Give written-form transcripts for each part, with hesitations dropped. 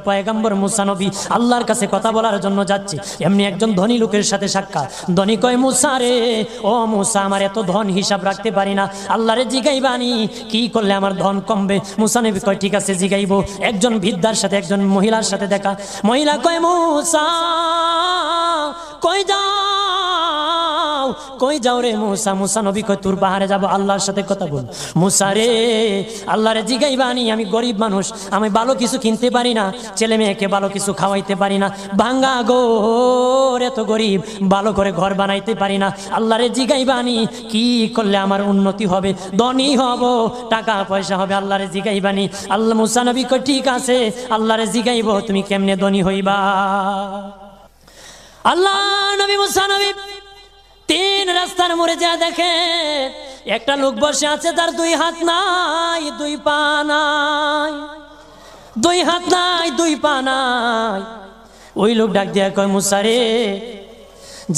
পয়গম্বর মুসা নবী আল্লাহর কাছে কথা বলার জন্য যাচ্ছে, এমনি একজন ধনী লোকের সাথে সাক্ষাৎ। ধনী কয়, মুসা রে, ও মুসা, আমার এত ধন হিসাব রাখতে পারি না, আল্লাহরে জিগাইবানি কি করলে আমার ধন কমবে? মুসা নবী কয়, ঠিক আছে জিগাইবো। একজন বৃদ্ধার সাথে একজন মহিলার সাথে দেখা। মহিলা কয়, মুসা কই যাও, কই যাও রে মুসা? মুসা নবী কয়, তোর পাহাড়ে যাবো, আল্লাহর সাথে কথা বল। মুসা রে, আল্লাহরে জিগাইবানি, আমি গরিব মানুষ, আমি ভালো কিছু কিনতে পারি না, ছেলে মেয়েকে ভালো কিছু খাওয়াইতে পারি না, ভাঙ্গা ঘর, এত গরিব, ভালো করে ঘর বানাইতে পারি না, আল্লাহরে জিগাইবানি কি করলে আমার উন্নতি হবে, ধনী হব, টাকা পয়সা হবে, আল্লাহরে জিগাইবানি। আল্লাহ মুসা নবী কয়, ঠিক আছে, আল্লাহরে জিগাইব, তুমি কেমনে ধনী হইবা? আল্লাহ নবী মুসা নবী তিন রাস্তার মোড়ে যা দেখে একটা লোক বসে আছে, তার দুই হাত নাই, দুই পা নাই, দুই হাত নাই, দুই পা নাই। ওই লোক ডাক দিয়া কয়, মুসা রে,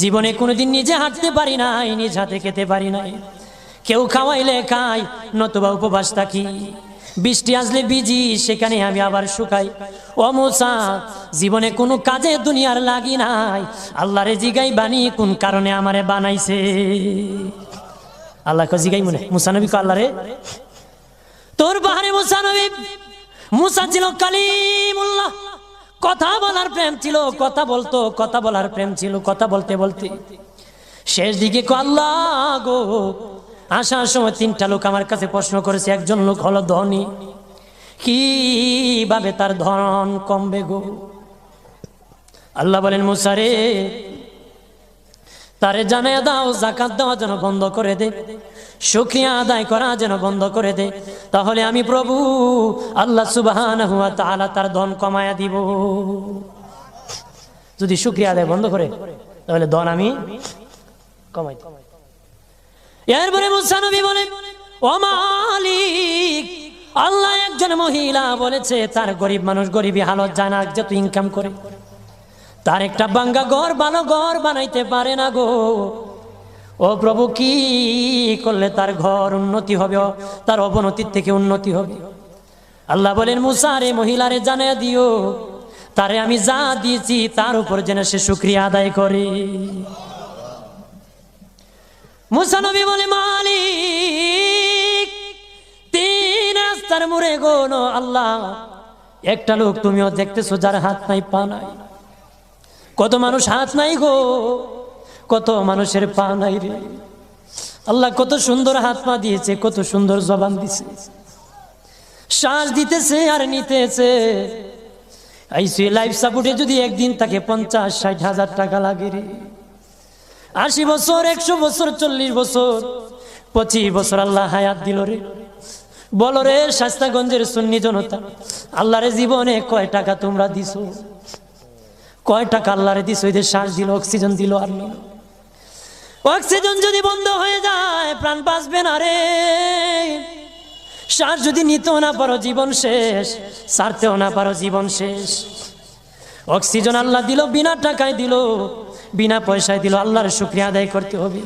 জীবনে কোনোদিন নিজে হাঁটতে পারি নাই, নিজ হাতে খেতে পারি নাই, কেউ খাওয়াইলে খাই, নতুবা উপবাস থাকি, বৃষ্টি আসলে ভিজি, সেখানে আমি আবার শুকাই। ও মুসা, জীবনে কোনো কাজে দুনিয়ার লাগি নাই, আল্লাহরে জিগাই বানি কোন কারণে আমারে বানাইছে? আল্লাহ জিগাই মনে মুসা নবী আল্লাহরে, তোর পাহাড়ে মুসা নবী, মুসা ছিল কালিমুল্লাহ, কথা বলার প্রেম ছিল, কথা বলতো, কথা বলার প্রেম ছিল, কথা বলতে বলতে শেষ দিকে আল্লাহ গো, আসার সময় তিনটা লোক আমার কাছে প্রশ্ন করেছে, একজন লোক হলো ধনী, কিভাবে তার ধন কমবে গো? আল্লাহ বলেন, মুসা রে, তারে জানায়া দাও যাকাত দেওয়া যেন বন্ধ করে দে, শুকরিয়া আদায় করা যেন বন্ধ করে দে, তাহলে আমি প্রভু আল্লাহ সুবহানাহু ওয়া তাআলা তার ধন কমায়া দিব। যদি শুকরিয়া আদায় বন্ধ করে তাহলে ধন আমি কমাই। এরপরে মুসা নবী বলে, ও মালিক, আল্লাহ একজন মহিলা বলেছে তার গরিব মানুষ গরিবী হালত যায় না, যত ইনকাম করে তার একটা ভাঙ্গা ঘর, ভালো ঘর বানাইতে পারে না গো। ও প্রভু, কি করলে তার ঘর উন্নতি হবে, তার অবনতির থেকে উন্নতি হবে? আল্লাহ বলেন, মুসা রে, মহিলারে জানিয়ে দিও, তারে আমি যা দিয়েছি তার উপর যেন সে শুকরিয়া আদায় করে। মুসা নবী বলে, মালিক, তিন রাস্তার মোড়ে গো আল্লাহ, একটা লোক তুমিও দেখতেছো যার হাত নাই পা নাই। কত মানুষ হাত নাই গো, কত মানুষের পা নাই রে। আল্লাহ কত সুন্দর হাত পা দিয়েছে, কত সুন্দর জবান দিছে, শ্বাস দিতেছে আর নিতেছে। আইসিইউ লাইফ সাপোর্টে যদি একদিন তাকে 50-60 হাজার টাকা লাগে রে। 80 বছর, 100 বছর, 40 বছর, 25 বছর আল্লাহ হায়াত দিল রে। বলো রে শাস্তাগঞ্জের সুন্নি জনতা, আল্লাহরে জীবনে কয় টাকা তোমরা দিছো? কয় টাকা আল্লাহরে দিছো? এদের শ্বাস দিল, অক্সিজেন দিল আর নিল। অক্সিজেন যদি বন্ধ হয়ে যায় প্রাণ বাঁচবে না রে। শ্বাস যদি নিতেও না পারো জীবন শেষ, ছাড়তেও না পারো জীবন শেষ। অক্সিজেন আল্লাহ দিল, বিনা টাকায় দিল, বিনা পয়সায় দিল, আল্লাহর শুকরিয়া আদায় করতে হবে।